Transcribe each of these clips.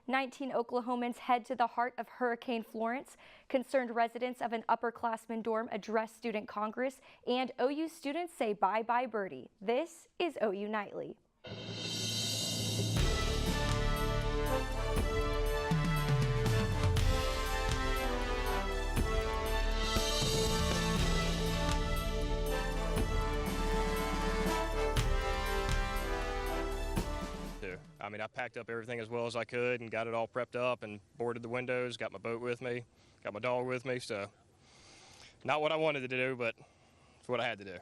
19 Oklahomans head to the heart of Hurricane Florence. Concerned residents of an upperclassman dorm address student congress, and OU students say bye-bye birdie. This is OU Nightly. I mean, I packed up everything as well as I could and got it all prepped up and boarded the windows, got my boat with me, got my dog with me, so not what I wanted to do, but it's what I had to do.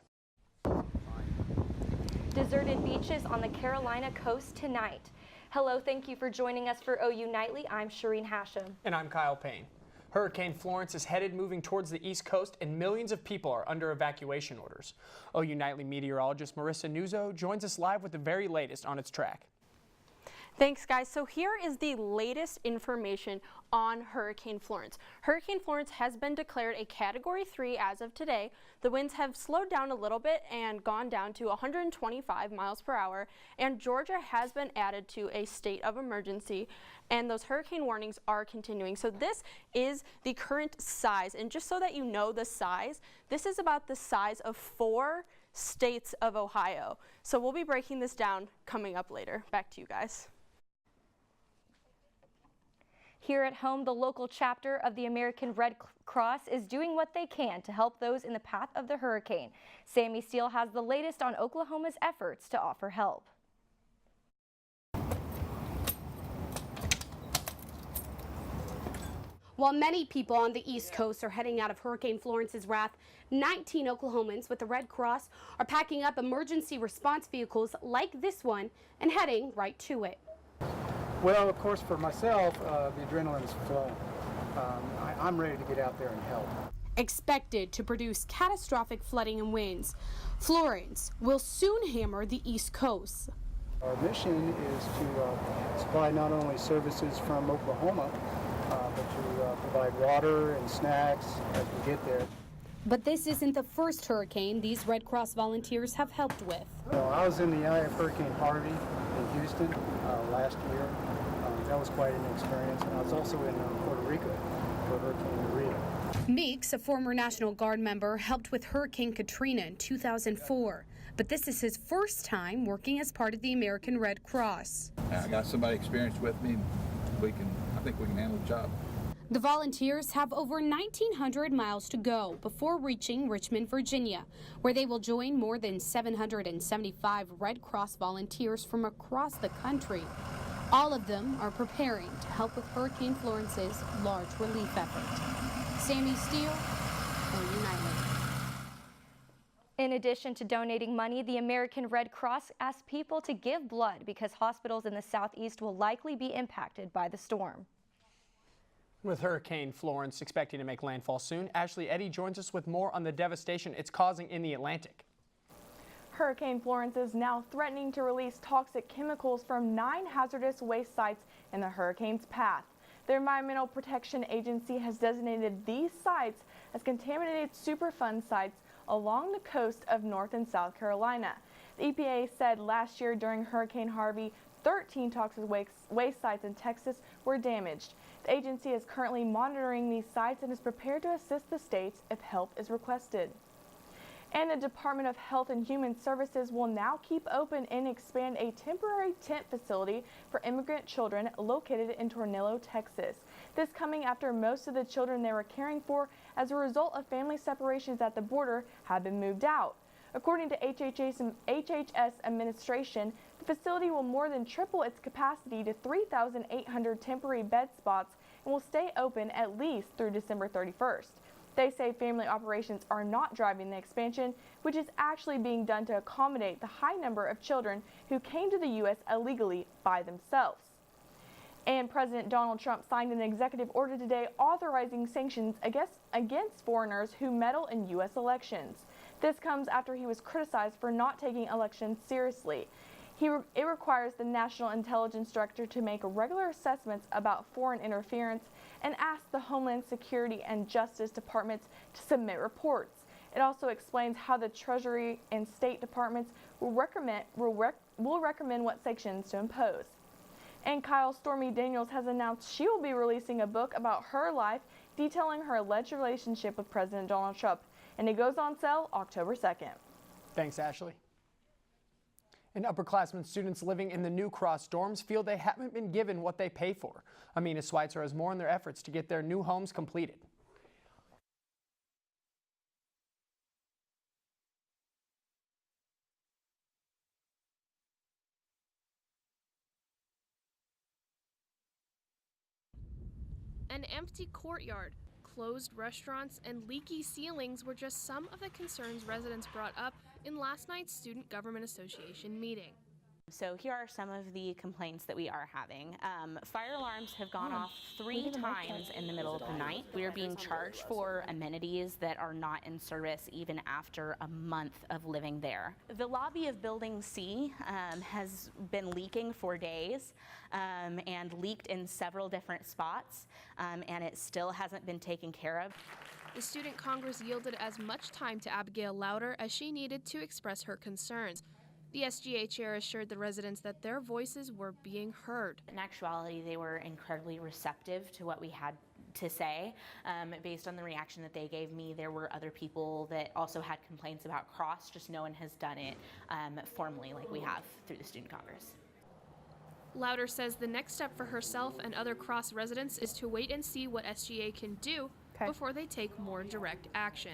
Deserted beaches on the Carolina coast tonight. Hello, thank you for joining us for OU Nightly. I'm Shereen Hashem. And I'm Kyle Payne. Hurricane Florence is headed moving towards the East Coast, and millions of people are under evacuation orders. OU Nightly meteorologist Marisa Nuzzo joins us live with the very latest on its track. Thanks, guys. So here is the latest information on Hurricane Florence. Hurricane Florence has been declared a Category 3 as of today. The winds have slowed down a little bit and gone down to 125 miles per hour, and Georgia has been added to a state of emergency, and those hurricane warnings are continuing. So this is the current size, and just so that you know the size, this is about the size of 4 states of Ohio. So we'll be breaking this down coming up later. Back to you guys. Here at home, the local chapter of the American Red Cross is doing what they can to help those in the path of the hurricane. Sammi Steele has the latest on Oklahoma's efforts to offer help. While many people on the East Coast are heading out of Hurricane Florence's wrath, 19 Oklahomans with the Red Cross are packing up emergency response vehicles like this one and heading right to it. Well, of course, for myself, the adrenaline's flowing. I'm ready to get out there and help. Expected to produce catastrophic flooding and winds, Florence will soon hammer the East Coast. Our mission is to supply not only services from Oklahoma, but to provide water and snacks as we get there. But this isn't the first hurricane these Red Cross volunteers have helped with. I was in the eye of Hurricane Harvey in Houston last year. That was quite an experience. And I was also in Puerto Rico for Hurricane Marisa. Meeks, a former National Guard member, helped with Hurricane Katrina in 2004. But this is his first time working as part of the American Red Cross. I got somebody experienced with me. I think we can handle the job. The volunteers have over 1,900 miles to go before reaching Richmond, Virginia, where they will join more than 775 Red Cross volunteers from across the country. All of them are preparing to help with Hurricane Florence's large relief effort. Sammi Steele, OU Nightly. In addition to donating money, the American Red Cross asked people to give blood because hospitals in the southeast will likely be impacted by the storm. With Hurricane Florence expecting to make landfall soon, Ashely Eddy joins us with more on the devastation it's causing in the Atlantic. Hurricane Florence is now threatening to release toxic chemicals from 9 hazardous waste sites in the hurricane's path. The Environmental Protection Agency has designated these sites as contaminated Superfund sites along the coast of North and South Carolina. The EPA said last year during Hurricane Harvey, 13 toxic waste sites in Texas were damaged. The agency is currently monitoring these sites and is prepared to assist the states if help is requested. And the Department of Health and Human Services will now keep open and expand a temporary tent facility for immigrant children located in Tornillo, Texas. This coming after most of the children they were caring for as a result of family separations at the border have been moved out. According to HHS administration, the facility will more than triple its capacity to 3,800 temporary bed spots and will stay open at least through December 31st. They say family operations are not driving the expansion, which is actually being done to accommodate the high number of children who came to the U.S. illegally by themselves. And President Donald Trump signed an executive order today authorizing sanctions against foreigners who meddle in U.S. elections. This comes after he was criticized for not taking elections seriously. It requires the National Intelligence Director to make regular assessments about foreign interference and ask the Homeland Security and Justice Departments to submit reports. It also explains how the Treasury and State Departments will recommend what sanctions to impose. And Kyle Stormy Daniels has announced she will be releasing a book about her life, detailing her alleged relationship with President Donald Trump. And it goes on sale October 2nd. Thanks, Ashely. And upperclassmen students living in the New Cross dorms feel they haven't been given what they pay for. Amina Switzer has more on their efforts to get their new homes completed. An empty courtyard, closed restaurants, and leaky ceilings were just some of the concerns residents brought up in last night's Student Government Association meeting. So here are some of the complaints that we are having. Fire alarms have gone off 3 times in the middle of the night. We are being charged for amenities that are not in service even after a month of living there. The lobby of Building C has been leaking for days and leaked in several different spots, and it still hasn't been taken care of. The Student Congress yielded as much time to Abigail Louder as she needed to express her concerns. The SGA chair assured the residents that their voices were being heard. In actuality, they were incredibly receptive to what we had to say. Based on the reaction that they gave me, there were other people that also had complaints about Cross, just no one has done it formally like we have through the Student Congress. Louder says the next step for herself and other Cross residents is to wait and see what SGA can do before they take more direct action.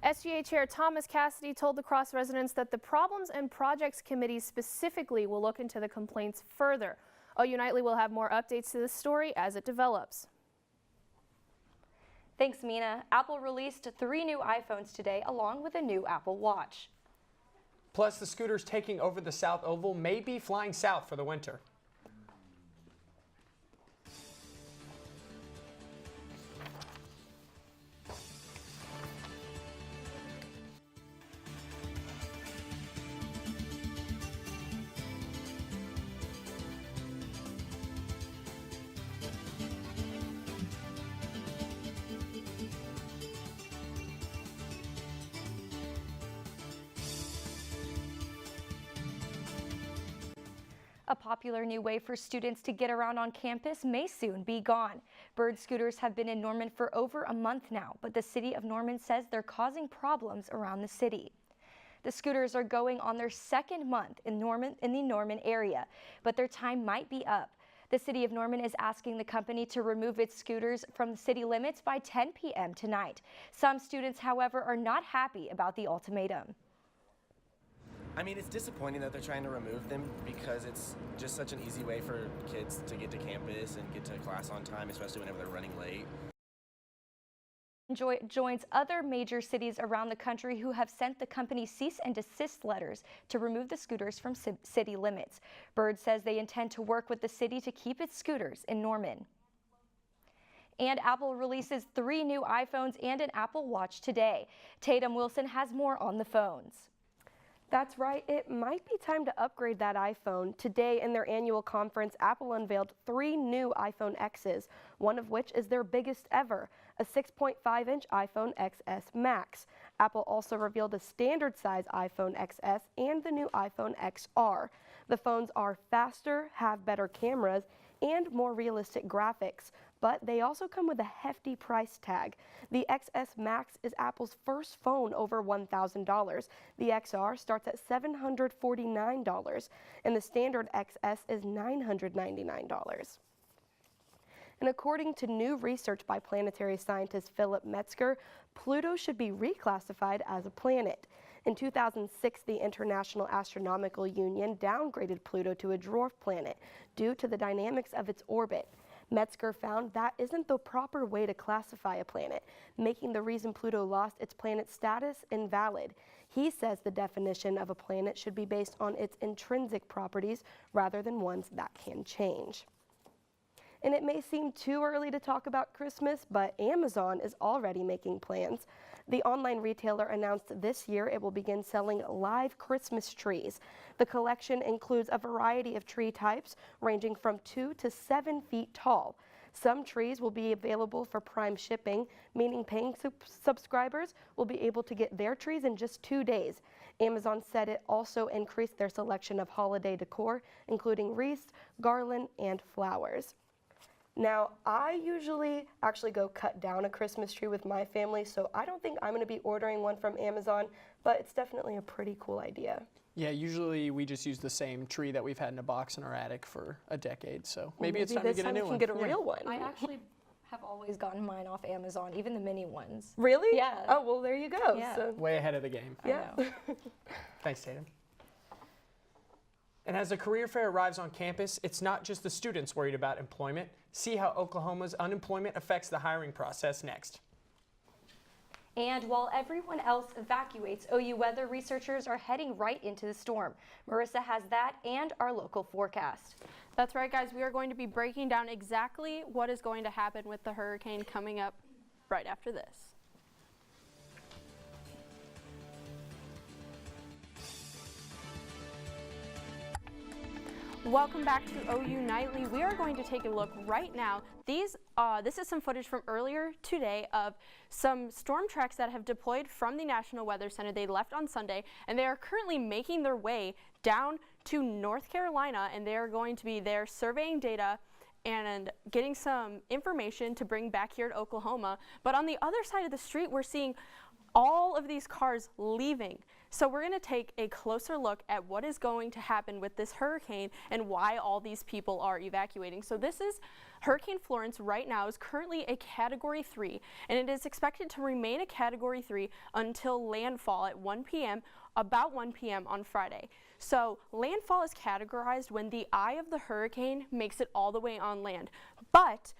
SGA Chair Thomas Cassidy told the Cross residents that the Problems and Projects Committee specifically will look into the complaints further. OU Nightly will have more updates to this story as it develops. Thanks, Mina. Apple released 3 new iPhones today, along with a new Apple Watch. Plus, the scooters taking over the South Oval may be flying south for the winter. A popular new way for students to get around on campus may soon be gone. Bird scooters have been in Norman for over a month now, but the city of Norman says they're causing problems around the city. The scooters are going on their 2nd month in the Norman area, but their time might be up. The city of Norman is asking the company to remove its scooters from the city limits by 10 p.m. tonight. Some students, however, are not happy about the ultimatum. I mean, it's disappointing that they're trying to remove them because it's just such an easy way for kids to get to campus and get to class on time, especially whenever they're running late. Joins other major cities around the country who have sent the company cease and desist letters to remove the scooters from city limits. Bird says they intend to work with the city to keep its scooters in Norman. And Apple releases 3 new iPhones and an Apple Watch today. Taitum Wilson has more on the phones. That's right, it might be time to upgrade that iPhone. Today in their annual conference, Apple unveiled 3 new iPhone X's, one of which is their biggest ever, a 6.5-inch iPhone XS Max. Apple also revealed a standard size iPhone XS and the new iPhone XR. The phones are faster, have better cameras, and more realistic graphics, but they also come with a hefty price tag. The XS Max is Apple's first phone over $1,000. The XR starts at $749, and the standard XS is $999. And according to new research by planetary scientist Philip Metzger, Pluto should be reclassified as a planet. In 2006, the International Astronomical Union downgraded Pluto to a dwarf planet due to the dynamics of its orbit. Metzger found that isn't the proper way to classify a planet, making the reason Pluto lost its planet status invalid. He says the definition of a planet should be based on its intrinsic properties rather than ones that can change. And it may seem too early to talk about Christmas, but Amazon is already making plans. The online retailer announced this year it will begin selling live Christmas trees. The collection includes a variety of tree types ranging from 2 to 7 feet tall. Some trees will be available for prime shipping, meaning paying subscribers will be able to get their trees in just 2 days. Amazon said it also increased their selection of holiday decor, including wreaths, garland, and flowers. Now, I usually actually go cut down a Christmas tree with my family, so I don't think I'm going to be ordering one from Amazon, but it's definitely a pretty cool idea. Yeah, usually we just use the same tree that we've had in a box in our attic for a decade, so maybe it's time to get a new one. Maybe this time we can get a real one. I actually have always gotten mine off Amazon, even the mini ones. Really? Yeah. Oh, well, there you go. Yeah. So. Way ahead of the game. Yeah. Thanks, Taitum. And as the career fair arrives on campus, it's not just the students worried about employment. See how Oklahoma's unemployment affects the hiring process next. And while everyone else evacuates, OU weather researchers are heading right into the storm. Marisa has that and our local forecast. That's right, guys. We are going to be breaking down exactly what is going to happen with the hurricane coming up right after this. Welcome back to OU Nightly. We are going to take a look right now. This is some footage from earlier today of some storm tracks that have deployed from the National Weather Center. They left on Sunday, and they are currently making their way down to North Carolina, and they are going to be there surveying data and getting some information to bring back here to Oklahoma. But on the other side of the street, we're seeing all of these cars leaving. So we're going to take a closer look at what is going to happen with this hurricane and why all these people are evacuating. So this is Hurricane Florence right now is currently a Category 3, and it is expected to remain a Category 3 until landfall at 1 p.m., about 1 p.m. on Friday. So landfall is categorized when the eye of the hurricane makes it all the way on land. But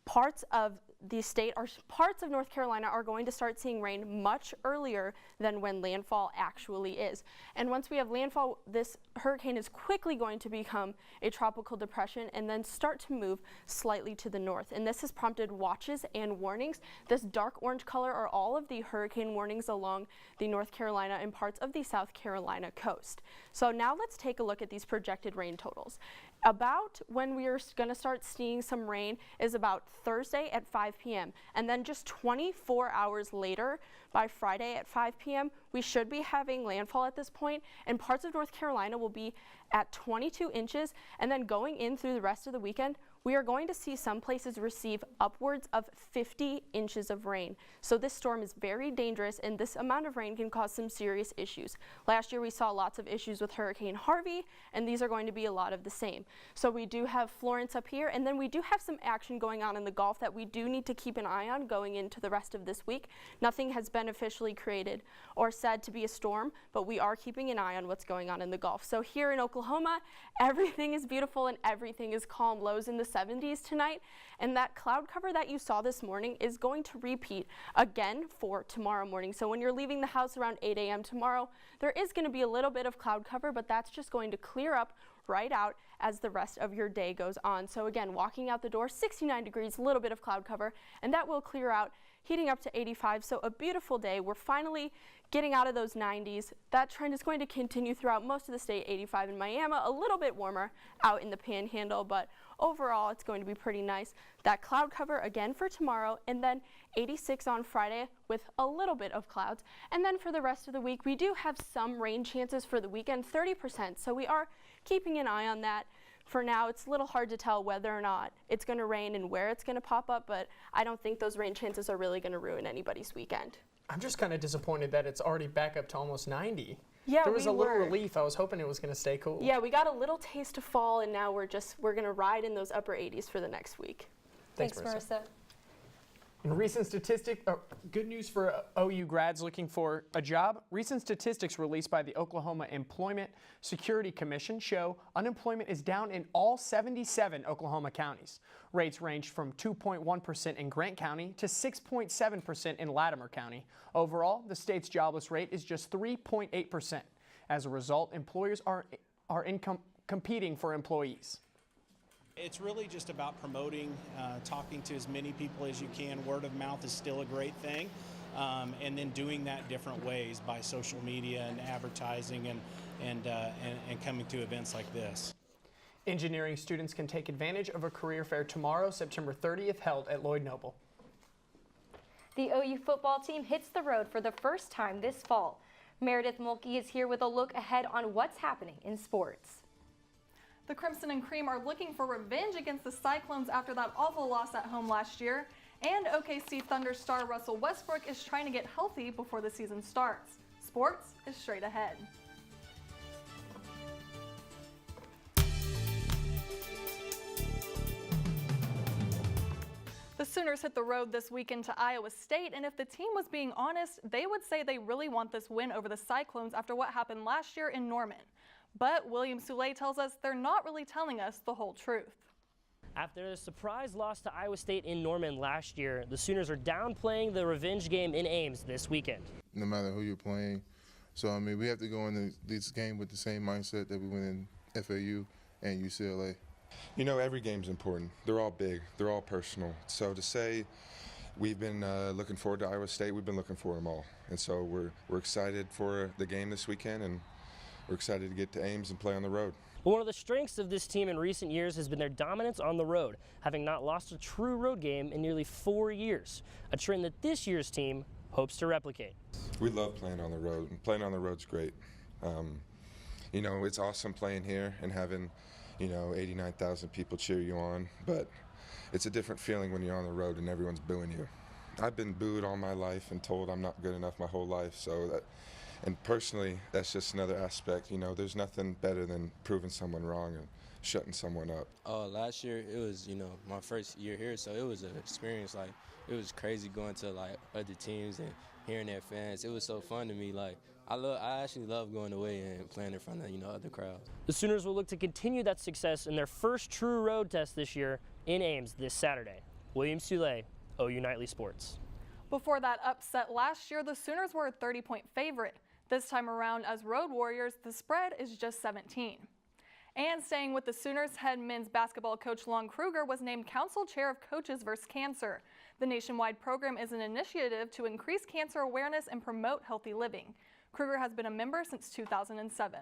parts of the state or parts of North Carolina are going to start seeing rain much earlier than when landfall actually is. And once we have landfall, this hurricane is quickly going to become a tropical depression and then start to move slightly to the north. And this has prompted watches and warnings. This dark orange color are all of the hurricane warnings along the North Carolina and parts of the South Carolina coast. So now let's take a look at these projected rain totals. About when we are going to start seeing some rain is about Thursday at 5 p.m. And then just 24 hours later, by Friday at 5 p.m., we should be having landfall at this point, and parts of North Carolina will be at 22 inches. And then going in through the rest of the weekend, we are going to see some places receive upwards of 50 inches of rain. So this storm is very dangerous, and this amount of rain can cause some serious issues. Last year we saw lots of issues with Hurricane Harvey, and these are going to be a lot of the same. So we do have Florence up here, and then we do have some action going on in the Gulf that we do need to keep an eye on going into the rest of this week. Nothing has been officially created or said to be a storm, but we are keeping an eye on what's going on in the Gulf. So here in Oklahoma, everything is beautiful and everything is calm. Lows in the 70s tonight, and that cloud cover that you saw this morning is going to repeat again for tomorrow morning. So when you're leaving the house around 8 a.m. tomorrow, there is going to be a little bit of cloud cover, but that's just going to clear up right out as the rest of your day goes on. So again, walking out the door, 69 degrees, a little bit of cloud cover, and that will clear out, heating up to 85. So a beautiful day. We're finally getting out of those 90s. That trend is going to continue throughout most of the state. 85 in Miami, a little bit warmer out in the Panhandle, but overall it's going to be pretty nice. That cloud cover again for tomorrow, and then 86 on Friday with a little bit of clouds. And then for the rest of the week, we do have some rain chances for the weekend, 30%. So we are keeping an eye on that. For now, it's a little hard to tell whether or not it's going to rain and where it's going to pop up, but I don't think those rain chances are really going to ruin anybody's weekend. I'm just kind of disappointed that it's already back up to almost 90. Yeah, there was a little relief. I was hoping it was going to stay cool. Yeah, we got a little taste of fall, and now we're going to ride in those upper 80s for the next week. Thanks, Marisa. In recent statistics, good news for OU grads looking for a job. Recent statistics released by the Oklahoma Employment Security Commission show unemployment is down in all 77 Oklahoma counties. Rates ranged from 2.1% in Grant County to 6.7% in Latimer County. Overall, the state's jobless rate is just 3.8%. As a result, employers are competing for employees. It's really just about promoting, talking to as many people as you can. Word of mouth is still a great thing. And then doing that different ways by social media and advertising and coming to events like this. Engineering students can take advantage of a career fair tomorrow, September 30th, held at Lloyd Noble. The OU football team hits the road for the first time this fall. Meridith Mulkey is here with a look ahead on what's happening in sports. The Crimson and Cream are looking for revenge against the Cyclones after that awful loss at home last year. And OKC Thunder star Russell Westbrook is trying to get healthy before the season starts. Sports is straight ahead. The Sooners hit the road this weekend to Iowa State, and if the team was being honest, they would say they really want this win over the Cyclones after what happened last year in Norman. But William Soule tells us they're not really telling us the whole truth. After a surprise loss to Iowa State in Norman last year, the Sooners are downplaying the revenge game in Ames this weekend. No matter who you're playing. So, I mean, we have to go into this game with the same mindset that we went in FAU and UCLA. You know, every game's important. They're all big. They're all personal. So to say we've been looking forward to Iowa State, we've been looking for them all. And so we're excited for the game this weekend, and we're excited to get to Ames and play on the road. One of the strengths of this team in recent years has been their dominance on the road, having not lost a true road game in nearly 4 years, a trend that this year's team hopes to replicate. We love playing on the road, and playing on the road's great. You know, it's awesome playing here and having, you know, 89,000 people cheer you on, but it's a different feeling when you're on the road and everyone's booing you. I've been booed all my life and told I'm not good enough my whole life, so that, and personally, that's just another aspect. You know, there's nothing better than proving someone wrong and shutting someone up. Last year, it was, you know, my first year here, so it was an experience. Like, it was crazy going to, like, other teams and hearing their fans. It was so fun to me. Like, I actually love going away and playing in front of, you know, other crowds. The Sooners will look to continue that success in their first true road test this year in Ames this Saturday. William Soule, OU Nightly Sports. Before that upset last year, the Sooners were a 30-point favorite. This time around, as Road Warriors, the spread is just 17. And staying with the Sooners, head men's basketball coach Lon Kruger was named Council Chair of Coaches vs. Cancer. The nationwide program is an initiative to increase cancer awareness and promote healthy living. Kruger has been a member since 2007.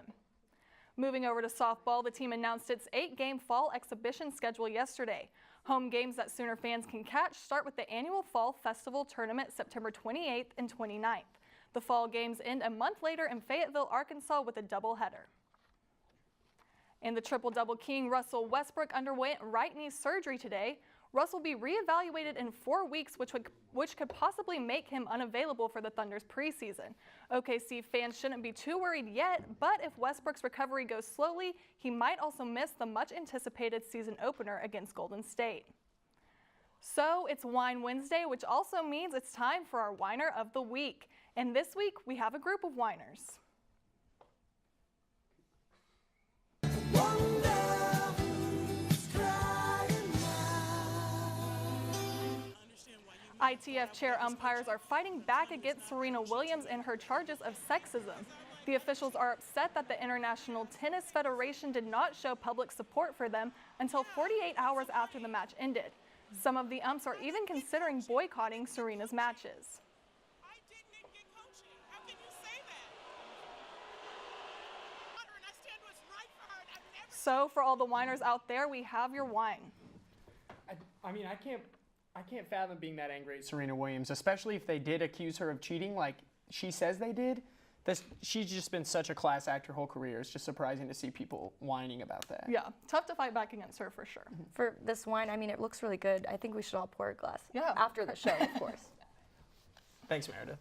Moving over to softball, the team announced its 8-game fall exhibition schedule yesterday. Home games that Sooner fans can catch start with the annual Fall Festival Tournament September 28th and 29th. The fall games end a month later in Fayetteville, Arkansas with a doubleheader. And the triple-double king Russell Westbrook underwent right knee surgery today. Russ will be reevaluated in 4 weeks, which could possibly make him unavailable for the Thunder's preseason. OKC fans shouldn't be too worried yet, but if Westbrook's recovery goes slowly, he might also miss the much-anticipated season opener against Golden State. So it's Wine Wednesday, which also means it's time for our Whiner of the Week. And this week, we have a group of whiners. ITF chair umpires are fighting back against Serena Williams and her charges of sexism. The officials are upset that the International Tennis Federation did not show public support for them until 48 hours after the match ended. Some of the umps are even considering boycotting Serena's matches. So for all the whiners out there, we have your wine. I mean, I can't fathom being that angry at Serena Williams, especially if they did accuse her of cheating like she says they did. She's just been such a class act her whole career. It's just surprising to see people whining about that. Yeah, tough to fight back against her for sure. For this wine, I mean, it looks really good. I think we should all pour a glass. Yeah. After the show, of course. Thanks, Meredith.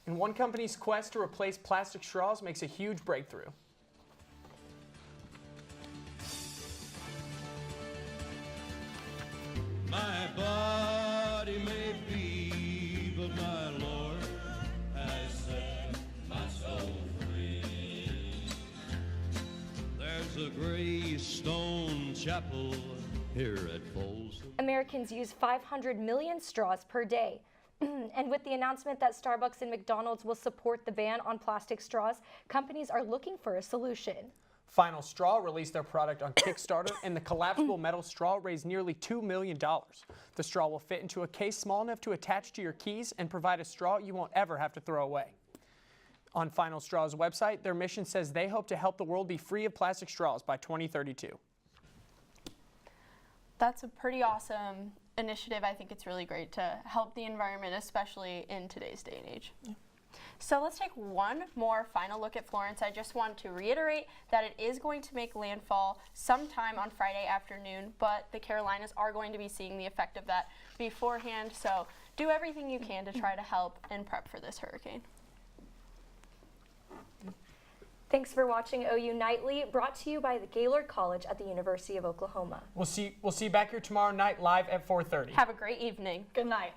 And one company's quest to replace plastic straws makes a huge breakthrough. My body may be, but my Lord has set my soul free. There's a gray stone chapel here at Folsom. Americans use 500 million straws per day. And with the announcement that Starbucks and McDonald's will support the ban on plastic straws, companies are looking for a solution. Final Straw released their product on Kickstarter, and the collapsible metal straw raised nearly $2 million. The straw will fit into a case small enough to attach to your keys and provide a straw you won't ever have to throw away. On Final Straw's website, their mission says they hope to help the world be free of plastic straws by 2032. That's a pretty awesome initiative. I think it's really great to help the environment, especially in today's day and age. Yeah. So let's take one more final look at Florence. I just want to reiterate that it is going to make landfall sometime on Friday afternoon, but the Carolinas are going to be seeing the effect of that beforehand. So do everything you can to try to help and prep for this hurricane. Thanks for watching OU Nightly, brought to you by the Gaylord College at the University of Oklahoma. We'll see you back here tomorrow night live at 4:30. Have a great evening. Good night.